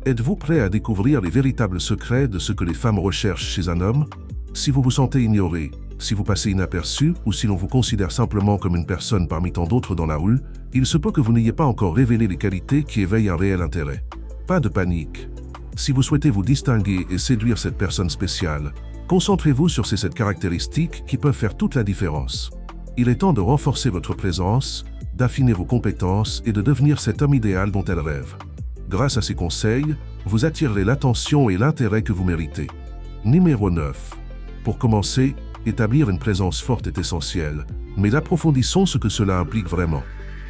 Êtes-vous prêt à découvrir les véritables secrets de ce que les femmes recherchent chez un homme? Si vous vous sentez ignoré, si vous passez inaperçu ou si l'on vous considère simplement comme une personne parmi tant d'autres dans la rue, il se peut que vous n'ayez pas encore révélé les qualités qui éveillent un réel intérêt. Pas de panique. Si vous souhaitez vous distinguer et séduire cette personne spéciale, concentrez-vous sur ces 7 caractéristiques qui peuvent faire toute la différence. Il est temps de renforcer votre présence, d'affiner vos compétences et de devenir cet homme idéal dont elle rêve. Grâce à ces conseils, vous attirerez l'attention et l'intérêt que vous méritez. Numéro 9. Pour commencer, établir une présence forte est essentiel, mais approfondissons ce que cela implique vraiment.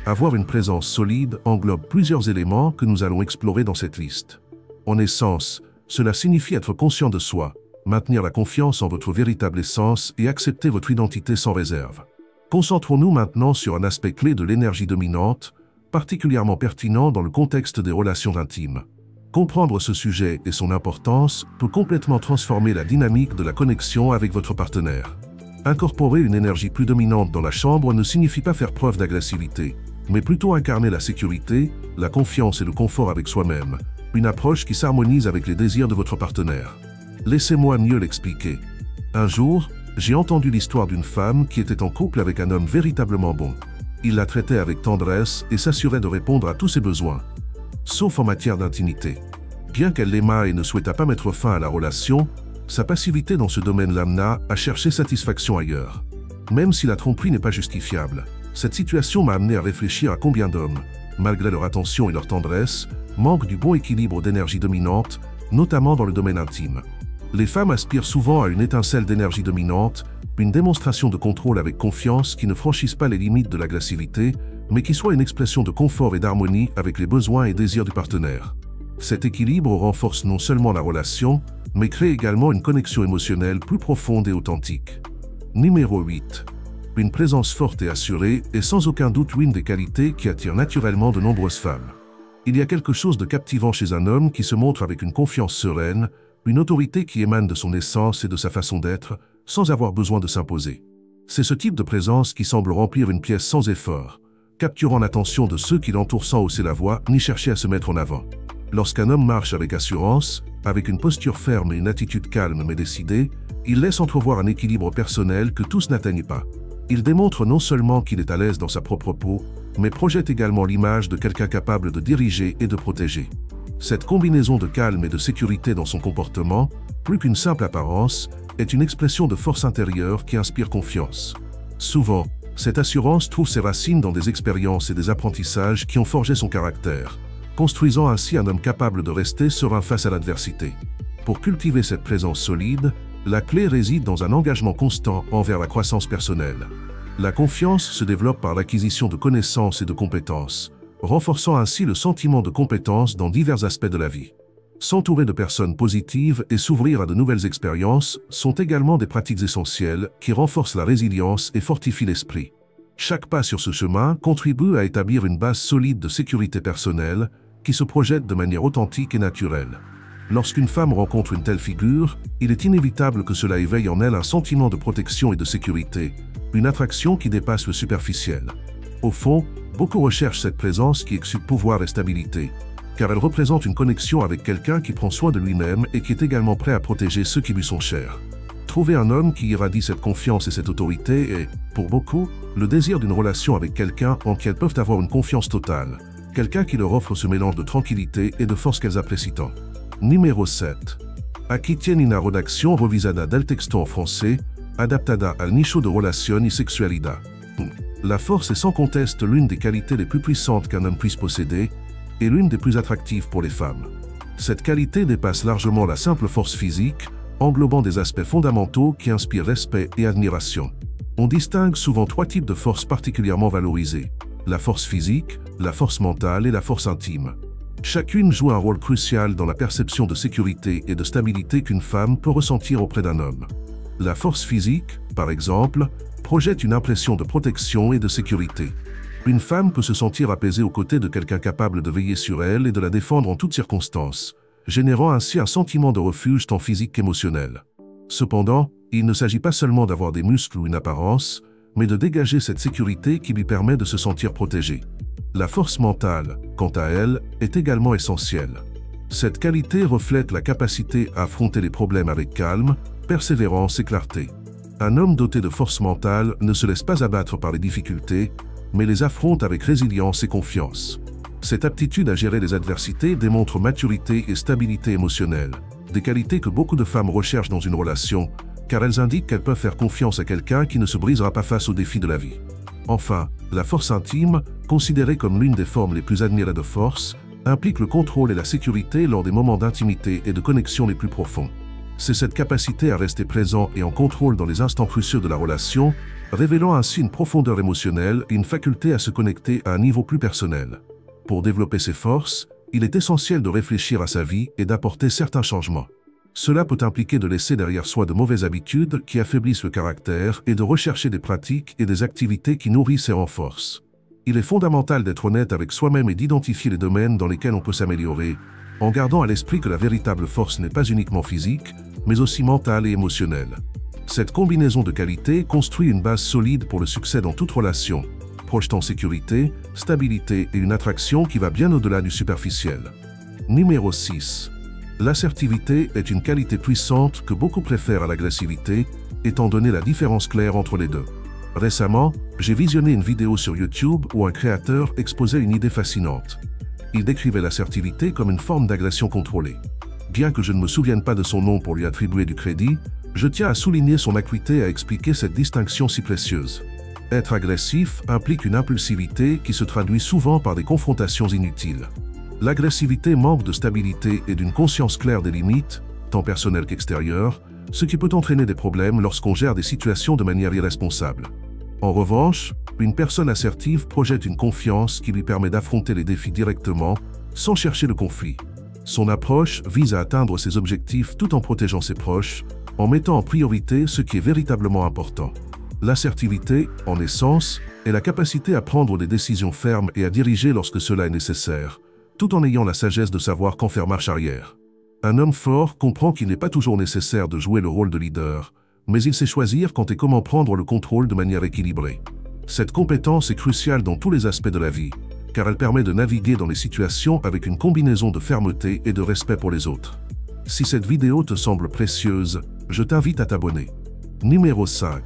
Avoir une présence solide englobe plusieurs éléments que nous allons explorer dans cette liste. En essence, cela signifie être conscient de soi, maintenir la confiance en votre véritable essence et accepter votre identité sans réserve. Concentrons-nous maintenant sur un aspect clé de l'énergie dominante, particulièrement pertinent dans le contexte des relations intimes. Comprendre ce sujet et son importance peut complètement transformer la dynamique de la connexion avec votre partenaire. Incorporer une énergie plus dominante dans la chambre ne signifie pas faire preuve d'agressivité, mais plutôt incarner la sécurité, la confiance et le confort avec soi-même, une approche qui s'harmonise avec les désirs de votre partenaire. Laissez-moi mieux l'expliquer. Un jour, j'ai entendu l'histoire d'une femme qui était en couple avec un homme véritablement bon. Il la traitait avec tendresse et s'assurait de répondre à tous ses besoins, sauf en matière d'intimité. Bien qu'elle l'aimât et ne souhaitât pas mettre fin à la relation, sa passivité dans ce domaine l'amena à chercher satisfaction ailleurs. Même si la tromperie n'est pas justifiable, cette situation m'a amené à réfléchir à combien d'hommes, malgré leur attention et leur tendresse, manquent du bon équilibre d'énergie dominante, notamment dans le domaine intime. Les femmes aspirent souvent à une étincelle d'énergie dominante, une démonstration de contrôle avec confiance qui ne franchisse pas les limites de l'agressivité, mais qui soit une expression de confort et d'harmonie avec les besoins et désirs du partenaire. Cet équilibre renforce non seulement la relation, mais crée également une connexion émotionnelle plus profonde et authentique. Numéro 8. Une présence forte et assurée est sans aucun doute l'une des qualités qui attire naturellement de nombreuses femmes. Il y a quelque chose de captivant chez un homme qui se montre avec une confiance sereine, une autorité qui émane de son essence et de sa façon d'être, sans avoir besoin de s'imposer. C'est ce type de présence qui semble remplir une pièce sans effort, capturant l'attention de ceux qui l'entourent sans hausser la voix ni chercher à se mettre en avant. Lorsqu'un homme marche avec assurance, avec une posture ferme et une attitude calme mais décidée, il laisse entrevoir un équilibre personnel que tous n'atteignent pas. Il démontre non seulement qu'il est à l'aise dans sa propre peau, mais projette également l'image de quelqu'un capable de diriger et de protéger. Cette combinaison de calme et de sécurité dans son comportement, plus qu'une simple apparence, est une expression de force intérieure qui inspire confiance. Souvent, cette assurance trouve ses racines dans des expériences et des apprentissages qui ont forgé son caractère, construisant ainsi un homme capable de rester serein face à l'adversité. Pour cultiver cette présence solide, la clé réside dans un engagement constant envers la croissance personnelle. La confiance se développe par l'acquisition de connaissances et de compétences, renforçant ainsi le sentiment de compétence dans divers aspects de la vie. S'entourer de personnes positives et s'ouvrir à de nouvelles expériences sont également des pratiques essentielles qui renforcent la résilience et fortifient l'esprit. Chaque pas sur ce chemin contribue à établir une base solide de sécurité personnelle qui se projette de manière authentique et naturelle. Lorsqu'une femme rencontre une telle figure, il est inévitable que cela éveille en elle un sentiment de protection et de sécurité, une attraction qui dépasse le superficiel. Au fond, beaucoup recherchent cette présence qui exude pouvoir et stabilité, car elle représente une connexion avec quelqu'un qui prend soin de lui-même et qui est également prêt à protéger ceux qui lui sont chers. Trouver un homme qui irradie cette confiance et cette autorité est, pour beaucoup, le désir d'une relation avec quelqu'un en qui elles peuvent avoir une confiance totale, quelqu'un qui leur offre ce mélange de tranquillité et de force qu'elles apprécient tant. Numéro 7. Aqui tiene una redacción revisada del texto en français, adaptada al nicho de relación y sexualidad. La force est sans conteste l'une des qualités les plus puissantes qu'un homme puisse posséder, et l'une des plus attractives pour les femmes. Cette qualité dépasse largement la simple force physique, englobant des aspects fondamentaux qui inspirent respect et admiration. On distingue souvent 3 types de forces particulièrement valorisées: la force physique, la force mentale et la force intime. Chacune joue un rôle crucial dans la perception de sécurité et de stabilité qu'une femme peut ressentir auprès d'un homme. La force physique, par exemple, projette une impression de protection et de sécurité. Une femme peut se sentir apaisée aux côtés de quelqu'un capable de veiller sur elle et de la défendre en toutes circonstances, générant ainsi un sentiment de refuge tant physique qu'émotionnel. Cependant, il ne s'agit pas seulement d'avoir des muscles ou une apparence, mais de dégager cette sécurité qui lui permet de se sentir protégée. La force mentale, quant à elle, est également essentielle. Cette qualité reflète la capacité à affronter les problèmes avec calme, persévérance et clarté. Un homme doté de force mentale ne se laisse pas abattre par les difficultés, mais les affronte avec résilience et confiance. Cette aptitude à gérer les adversités démontre maturité et stabilité émotionnelle, des qualités que beaucoup de femmes recherchent dans une relation, car elles indiquent qu'elles peuvent faire confiance à quelqu'un qui ne se brisera pas face aux défis de la vie. Enfin, la force intime, considérée comme l'une des formes les plus admirées de force, implique le contrôle et la sécurité lors des moments d'intimité et de connexion les plus profonds. C'est cette capacité à rester présent et en contrôle dans les instants cruciaux de la relation, révélant ainsi une profondeur émotionnelle et une faculté à se connecter à un niveau plus personnel. Pour développer ces forces, il est essentiel de réfléchir à sa vie et d'apporter certains changements. Cela peut impliquer de laisser derrière soi de mauvaises habitudes qui affaiblissent le caractère et de rechercher des pratiques et des activités qui nourrissent et renforcent. Il est fondamental d'être honnête avec soi-même et d'identifier les domaines dans lesquels on peut s'améliorer, en gardant à l'esprit que la véritable force n'est pas uniquement physique, mais aussi mentale et émotionnelle. Cette combinaison de qualités construit une base solide pour le succès dans toute relation, projetant sécurité, stabilité et une attraction qui va bien au-delà du superficiel. Numéro 6. L'assertivité est une qualité puissante que beaucoup préfèrent à l'agressivité, étant donné la différence claire entre les deux. Récemment, j'ai visionné une vidéo sur YouTube où un créateur exposait une idée fascinante. Il décrivait l'assertivité comme une forme d'agression contrôlée. Bien que je ne me souvienne pas de son nom pour lui attribuer du crédit, je tiens à souligner son acuité à expliquer cette distinction si précieuse. Être agressif implique une impulsivité qui se traduit souvent par des confrontations inutiles. L'agressivité manque de stabilité et d'une conscience claire des limites, tant personnelles qu'extérieures, ce qui peut entraîner des problèmes lorsqu'on gère des situations de manière irresponsable. En revanche, une personne assertive projette une confiance qui lui permet d'affronter les défis directement, sans chercher le conflit. Son approche vise à atteindre ses objectifs tout en protégeant ses proches, en mettant en priorité ce qui est véritablement important. L'assertivité, en essence, est la capacité à prendre des décisions fermes et à diriger lorsque cela est nécessaire, tout en ayant la sagesse de savoir quand faire marche arrière. Un homme fort comprend qu'il n'est pas toujours nécessaire de jouer le rôle de leader, mais il sait choisir quand et comment prendre le contrôle de manière équilibrée. Cette compétence est cruciale dans tous les aspects de la vie, car elle permet de naviguer dans les situations avec une combinaison de fermeté et de respect pour les autres. Si cette vidéo te semble précieuse, je t'invite à t'abonner. Numéro 5.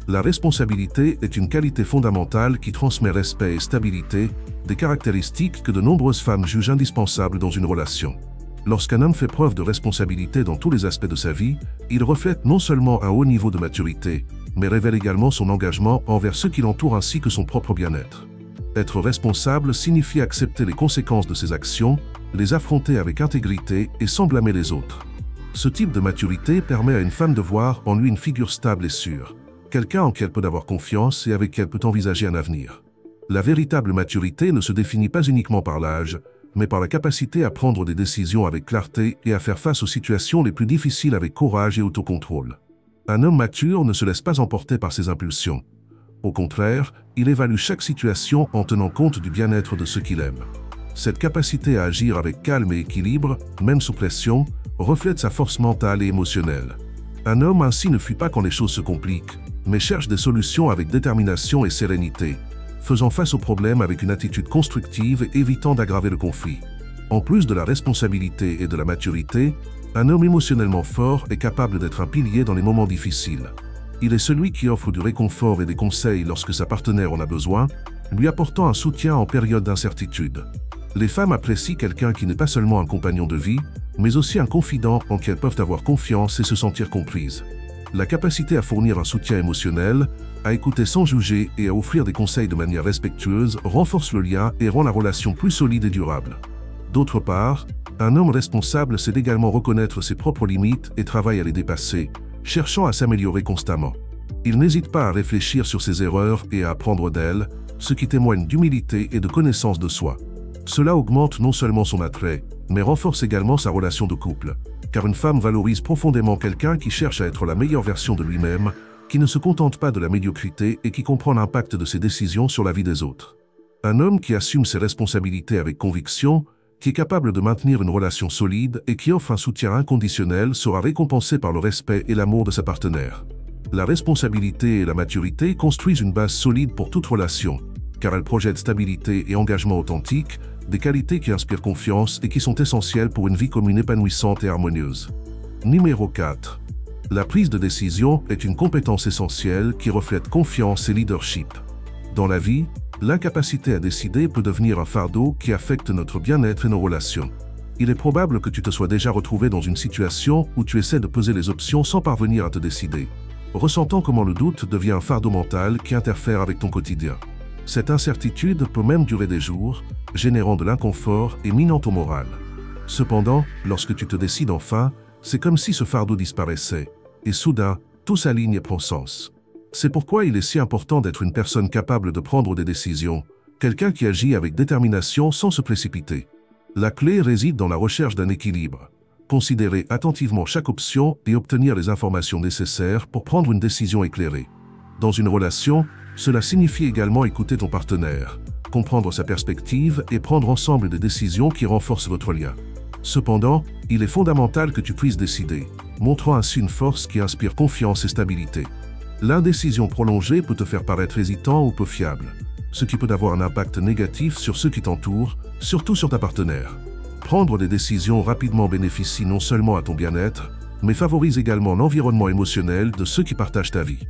La responsabilité est une qualité fondamentale qui transmet respect et stabilité, des caractéristiques que de nombreuses femmes jugent indispensables dans une relation. Lorsqu'un homme fait preuve de responsabilité dans tous les aspects de sa vie, il reflète non seulement un haut niveau de maturité, mais révèle également son engagement envers ceux qui l'entourent ainsi que son propre bien-être. Être responsable signifie accepter les conséquences de ses actions, les affronter avec intégrité et sans blâmer les autres. Ce type de maturité permet à une femme de voir en lui une figure stable et sûre, quelqu'un en qui elle peut avoir confiance et avec qui elle peut envisager un avenir. La véritable maturité ne se définit pas uniquement par l'âge, mais par la capacité à prendre des décisions avec clarté et à faire face aux situations les plus difficiles avec courage et autocontrôle. Un homme mature ne se laisse pas emporter par ses impulsions. Au contraire, il évalue chaque situation en tenant compte du bien-être de ceux qu'il aime. Cette capacité à agir avec calme et équilibre, même sous pression, reflète sa force mentale et émotionnelle. Un homme ainsi ne fuit pas quand les choses se compliquent, mais cherche des solutions avec détermination et sérénité, faisant face aux problèmes avec une attitude constructive et évitant d'aggraver le conflit. En plus de la responsabilité et de la maturité, un homme émotionnellement fort est capable d'être un pilier dans les moments difficiles. Il est celui qui offre du réconfort et des conseils lorsque sa partenaire en a besoin, lui apportant un soutien en période d'incertitude. Les femmes apprécient quelqu'un qui n'est pas seulement un compagnon de vie, mais aussi un confident en qui elles peuvent avoir confiance et se sentir comprises. La capacité à fournir un soutien émotionnel, à écouter sans juger et à offrir des conseils de manière respectueuse renforce le lien et rend la relation plus solide et durable. D'autre part, un homme responsable sait également reconnaître ses propres limites et travaille à les dépasser, cherchant à s'améliorer constamment. Il n'hésite pas à réfléchir sur ses erreurs et à apprendre d'elles, ce qui témoigne d'humilité et de connaissance de soi. Cela augmente non seulement son attrait, mais renforce également sa relation de couple, car une femme valorise profondément quelqu'un qui cherche à être la meilleure version de lui-même, qui ne se contente pas de la médiocrité et qui comprend l'impact de ses décisions sur la vie des autres. Un homme qui assume ses responsabilités avec conviction, qui est capable de maintenir une relation solide et qui offre un soutien inconditionnel sera récompensé par le respect et l'amour de sa partenaire. La responsabilité et la maturité construisent une base solide pour toute relation, car elles projettent stabilité et engagement authentique, des qualités qui inspirent confiance et qui sont essentielles pour une vie commune épanouissante et harmonieuse. Numéro 4. La prise de décision est une compétence essentielle qui reflète confiance et leadership. Dans la vie, l'incapacité à décider peut devenir un fardeau qui affecte notre bien-être et nos relations. Il est probable que tu te sois déjà retrouvé dans une situation où tu essaies de peser les options sans parvenir à te décider, ressentant comment le doute devient un fardeau mental qui interfère avec ton quotidien. Cette incertitude peut même durer des jours, générant de l'inconfort et minant ton moral. Cependant, lorsque tu te décides enfin, c'est comme si ce fardeau disparaissait, et soudain, tout s'aligne et prend sens. C'est pourquoi il est si important d'être une personne capable de prendre des décisions, quelqu'un qui agit avec détermination sans se précipiter. La clé réside dans la recherche d'un équilibre. Considérer attentivement chaque option et obtenir les informations nécessaires pour prendre une décision éclairée. Dans une relation, cela signifie également écouter ton partenaire, comprendre sa perspective et prendre ensemble des décisions qui renforcent votre lien. Cependant, il est fondamental que tu puisses décider, montrant ainsi une force qui inspire confiance et stabilité. L'indécision prolongée peut te faire paraître hésitant ou peu fiable, ce qui peut avoir un impact négatif sur ceux qui t'entourent, surtout sur ta partenaire. Prendre des décisions rapidement bénéficie non seulement à ton bien-être, mais favorise également l'environnement émotionnel de ceux qui partagent ta vie.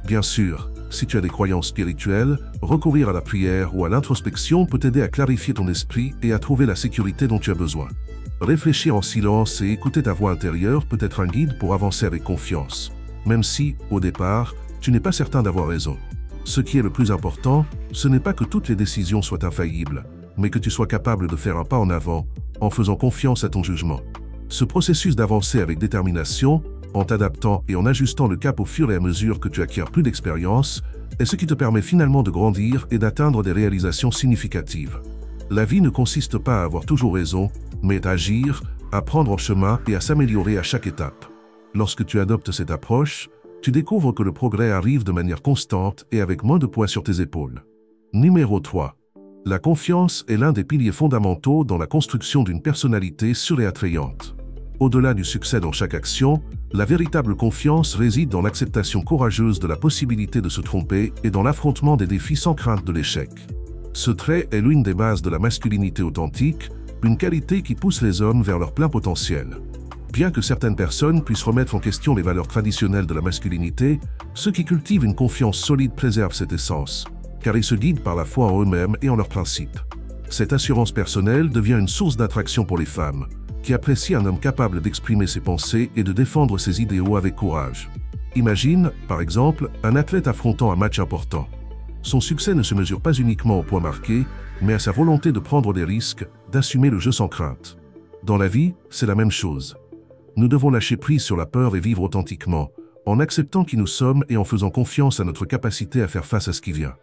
Bien sûr, si tu as des croyances spirituelles, recourir à la prière ou à l'introspection peut t'aider à clarifier ton esprit et à trouver la sécurité dont tu as besoin. Réfléchir en silence et écouter ta voix intérieure peut être un guide pour avancer avec confiance, même si, au départ, tu n'es pas certain d'avoir raison. Ce qui est le plus important, ce n'est pas que toutes les décisions soient infaillibles, mais que tu sois capable de faire un pas en avant, en faisant confiance à ton jugement. Ce processus d'avancer avec détermination, en t'adaptant et en ajustant le cap au fur et à mesure que tu acquiers plus d'expérience, est ce qui te permet finalement de grandir et d'atteindre des réalisations significatives. La vie ne consiste pas à avoir toujours raison, mais à agir, à prendre en chemin et à s'améliorer à chaque étape. Lorsque tu adoptes cette approche, tu découvres que le progrès arrive de manière constante et avec moins de poids sur tes épaules. Numéro 3. La confiance est l'un des piliers fondamentaux dans la construction d'une personnalité sûre et attrayante. Au-delà du succès dans chaque action, la véritable confiance réside dans l'acceptation courageuse de la possibilité de se tromper et dans l'affrontement des défis sans crainte de l'échec. Ce trait est l'une des bases de la masculinité authentique, une qualité qui pousse les hommes vers leur plein potentiel. Bien que certaines personnes puissent remettre en question les valeurs traditionnelles de la masculinité, ceux qui cultivent une confiance solide préservent cette essence, car ils se guident par la foi en eux-mêmes et en leurs principes. Cette assurance personnelle devient une source d'attraction pour les femmes, qui apprécient un homme capable d'exprimer ses pensées et de défendre ses idéaux avec courage. Imagine, par exemple, un athlète affrontant un match important. Son succès ne se mesure pas uniquement au point marqué, mais à sa volonté de prendre des risques, d'assumer le jeu sans crainte. Dans la vie, c'est la même chose. Nous devons lâcher prise sur la peur et vivre authentiquement, en acceptant qui nous sommes et en faisant confiance à notre capacité à faire face à ce qui vient.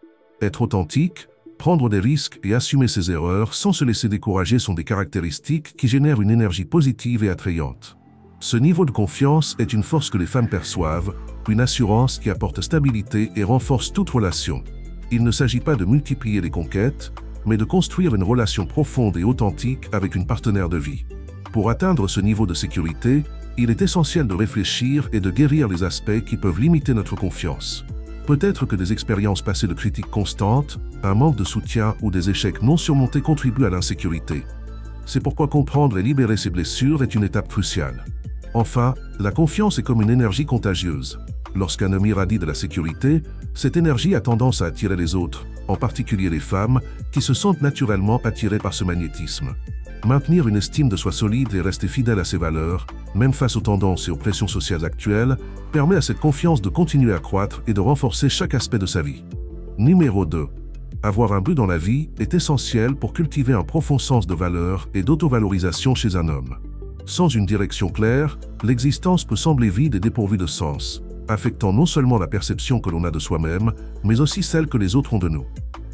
Être authentique, prendre des risques et assumer ses erreurs sans se laisser décourager sont des caractéristiques qui génèrent une énergie positive et attrayante. Ce niveau de confiance est une force que les femmes perçoivent, une assurance qui apporte stabilité et renforce toute relation. Il ne s'agit pas de multiplier les conquêtes, mais de construire une relation profonde et authentique avec une partenaire de vie. Pour atteindre ce niveau de sécurité, il est essentiel de réfléchir et de guérir les aspects qui peuvent limiter notre confiance. Peut-être que des expériences passées de critiques constantes, un manque de soutien ou des échecs non surmontés contribuent à l'insécurité. C'est pourquoi comprendre et libérer ces blessures est une étape cruciale. Enfin, la confiance est comme une énergie contagieuse. Lorsqu'un homme irradie de la sécurité, cette énergie a tendance à attirer les autres, en particulier les femmes, qui se sentent naturellement attirées par ce magnétisme. Maintenir une estime de soi solide et rester fidèle à ses valeurs, même face aux tendances et aux pressions sociales actuelles, permet à cette confiance de continuer à croître et de renforcer chaque aspect de sa vie. Numéro 2. Avoir un but dans la vie est essentiel pour cultiver un profond sens de valeur et d'autovalorisation chez un homme. Sans une direction claire, l'existence peut sembler vide et dépourvue de sens, affectant non seulement la perception que l'on a de soi-même, mais aussi celle que les autres ont de nous.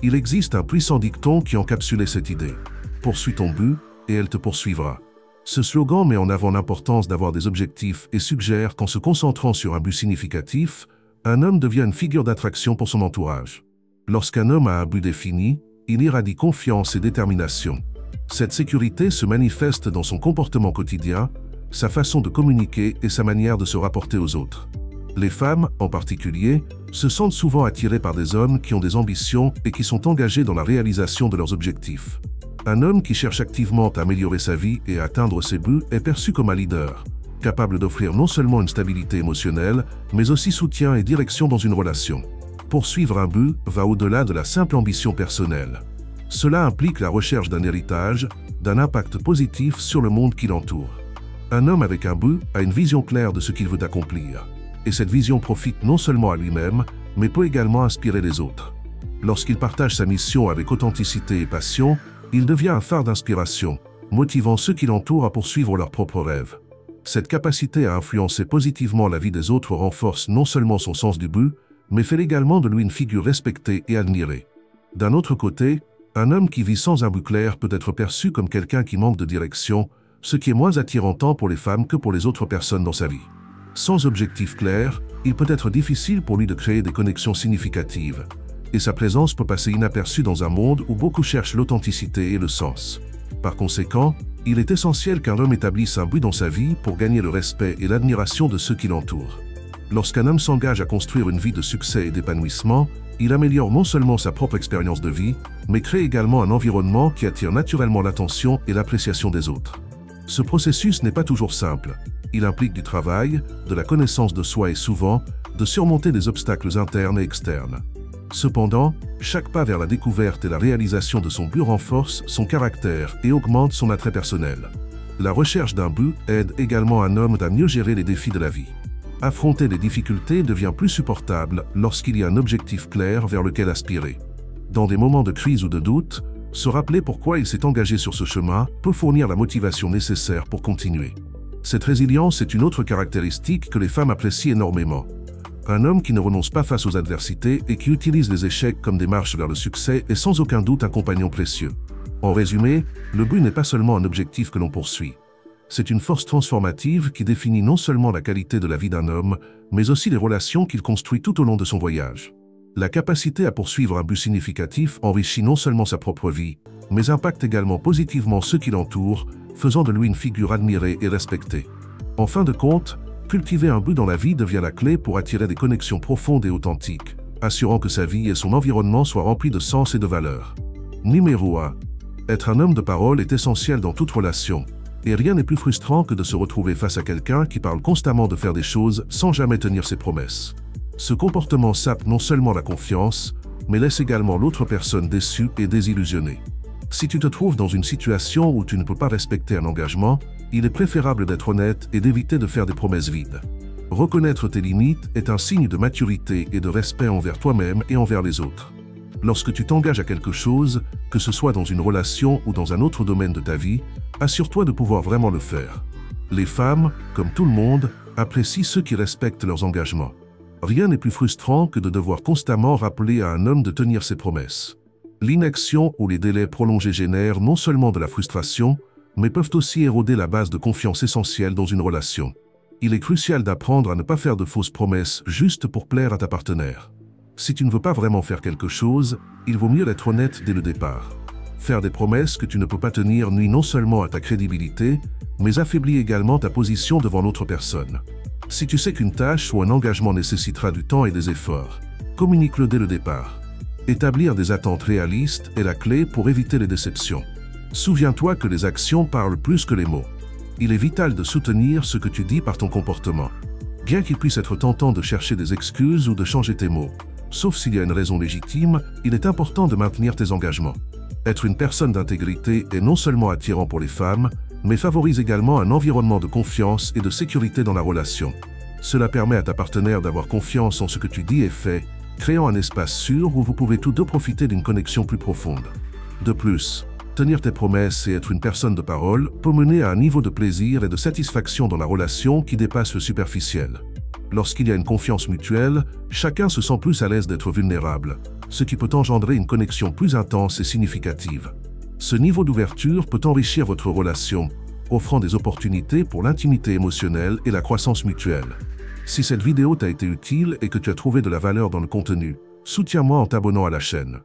Il existe un puissant dicton qui encapsulait cette idée. Poursuis ton but, et elle te poursuivra. Ce slogan met en avant l'importance d'avoir des objectifs et suggère qu'en se concentrant sur un but significatif, un homme devient une figure d'attraction pour son entourage. Lorsqu'un homme a un but défini, il irradie confiance et détermination. Cette sécurité se manifeste dans son comportement quotidien, sa façon de communiquer et sa manière de se rapporter aux autres. Les femmes, en particulier, se sentent souvent attirées par des hommes qui ont des ambitions et qui sont engagés dans la réalisation de leurs objectifs. Un homme qui cherche activement à améliorer sa vie et à atteindre ses buts est perçu comme un leader, capable d'offrir non seulement une stabilité émotionnelle, mais aussi soutien et direction dans une relation. Poursuivre un but va au-delà de la simple ambition personnelle. Cela implique la recherche d'un héritage, d'un impact positif sur le monde qui l'entoure. Un homme avec un but a une vision claire de ce qu'il veut accomplir, et cette vision profite non seulement à lui-même, mais peut également inspirer les autres. Lorsqu'il partage sa mission avec authenticité et passion, il devient un phare d'inspiration, motivant ceux qui l'entourent à poursuivre leurs propres rêves. Cette capacité à influencer positivement la vie des autres renforce non seulement son sens du but, mais fait également de lui une figure respectée et admirée. D'un autre côté, un homme qui vit sans un but clair peut être perçu comme quelqu'un qui manque de direction, ce qui est moins attirant tant pour les femmes que pour les autres personnes dans sa vie. Sans objectif clair, il peut être difficile pour lui de créer des connexions significatives, et sa présence peut passer inaperçue dans un monde où beaucoup cherchent l'authenticité et le sens. Par conséquent, il est essentiel qu'un homme établisse un but dans sa vie pour gagner le respect et l'admiration de ceux qui l'entourent. Lorsqu'un homme s'engage à construire une vie de succès et d'épanouissement, il améliore non seulement sa propre expérience de vie, mais crée également un environnement qui attire naturellement l'attention et l'appréciation des autres. Ce processus n'est pas toujours simple. Il implique du travail, de la connaissance de soi et souvent, de surmonter des obstacles internes et externes. Cependant, chaque pas vers la découverte et la réalisation de son but renforce son caractère et augmente son attrait personnel. La recherche d'un but aide également un homme à mieux gérer les défis de la vie. Affronter les difficultés devient plus supportable lorsqu'il y a un objectif clair vers lequel aspirer. Dans des moments de crise ou de doute, se rappeler pourquoi il s'est engagé sur ce chemin peut fournir la motivation nécessaire pour continuer. Cette résilience est une autre caractéristique que les femmes apprécient énormément. Un homme qui ne renonce pas face aux adversités et qui utilise les échecs comme des marches vers le succès est sans aucun doute un compagnon précieux. En résumé, le but n'est pas seulement un objectif que l'on poursuit. C'est une force transformative qui définit non seulement la qualité de la vie d'un homme, mais aussi les relations qu'il construit tout au long de son voyage. La capacité à poursuivre un but significatif enrichit non seulement sa propre vie, mais impacte également positivement ceux qui l'entourent, faisant de lui une figure admirée et respectée. En fin de compte, cultiver un but dans la vie devient la clé pour attirer des connexions profondes et authentiques, assurant que sa vie et son environnement soient remplis de sens et de valeur. Numéro 1. Être un homme de parole est essentiel dans toute relation, et rien n'est plus frustrant que de se retrouver face à quelqu'un qui parle constamment de faire des choses sans jamais tenir ses promesses. Ce comportement sape non seulement la confiance, mais laisse également l'autre personne déçue et désillusionnée. Si tu te trouves dans une situation où tu ne peux pas respecter un engagement, il est préférable d'être honnête et d'éviter de faire des promesses vides. Reconnaître tes limites est un signe de maturité et de respect envers toi-même et envers les autres. Lorsque tu t'engages à quelque chose, que ce soit dans une relation ou dans un autre domaine de ta vie, assure-toi de pouvoir vraiment le faire. Les femmes, comme tout le monde, apprécient ceux qui respectent leurs engagements. Rien n'est plus frustrant que de devoir constamment rappeler à un homme de tenir ses promesses. L'inaction ou les délais prolongés génèrent non seulement de la frustration, mais peuvent aussi éroder la base de confiance essentielle dans une relation. Il est crucial d'apprendre à ne pas faire de fausses promesses juste pour plaire à ta partenaire. Si tu ne veux pas vraiment faire quelque chose, il vaut mieux être honnête dès le départ. Faire des promesses que tu ne peux pas tenir nuit non seulement à ta crédibilité, mais affaiblit également ta position devant l'autre personne. Si tu sais qu'une tâche ou un engagement nécessitera du temps et des efforts, communique-le dès le départ. Établir des attentes réalistes est la clé pour éviter les déceptions. Souviens-toi que les actions parlent plus que les mots. Il est vital de soutenir ce que tu dis par ton comportement. Bien qu'il puisse être tentant de chercher des excuses ou de changer tes mots, sauf s'il y a une raison légitime, il est important de maintenir tes engagements. Être une personne d'intégrité est non seulement attirant pour les femmes, mais favorise également un environnement de confiance et de sécurité dans la relation. Cela permet à ta partenaire d'avoir confiance en ce que tu dis et fais, créant un espace sûr où vous pouvez tous deux profiter d'une connexion plus profonde. De plus, tenir tes promesses et être une personne de parole peut mener à un niveau de plaisir et de satisfaction dans la relation qui dépasse le superficiel. Lorsqu'il y a une confiance mutuelle, chacun se sent plus à l'aise d'être vulnérable, ce qui peut engendrer une connexion plus intense et significative. Ce niveau d'ouverture peut enrichir votre relation, offrant des opportunités pour l'intimité émotionnelle et la croissance mutuelle. Si cette vidéo t'a été utile et que tu as trouvé de la valeur dans le contenu, soutiens-moi en t'abonnant à la chaîne.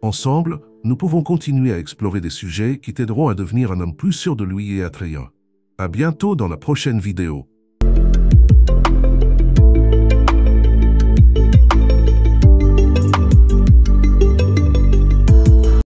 Ensemble, nous pouvons continuer à explorer des sujets qui t'aideront à devenir un homme plus sûr de lui et attrayant. À bientôt dans la prochaine vidéo.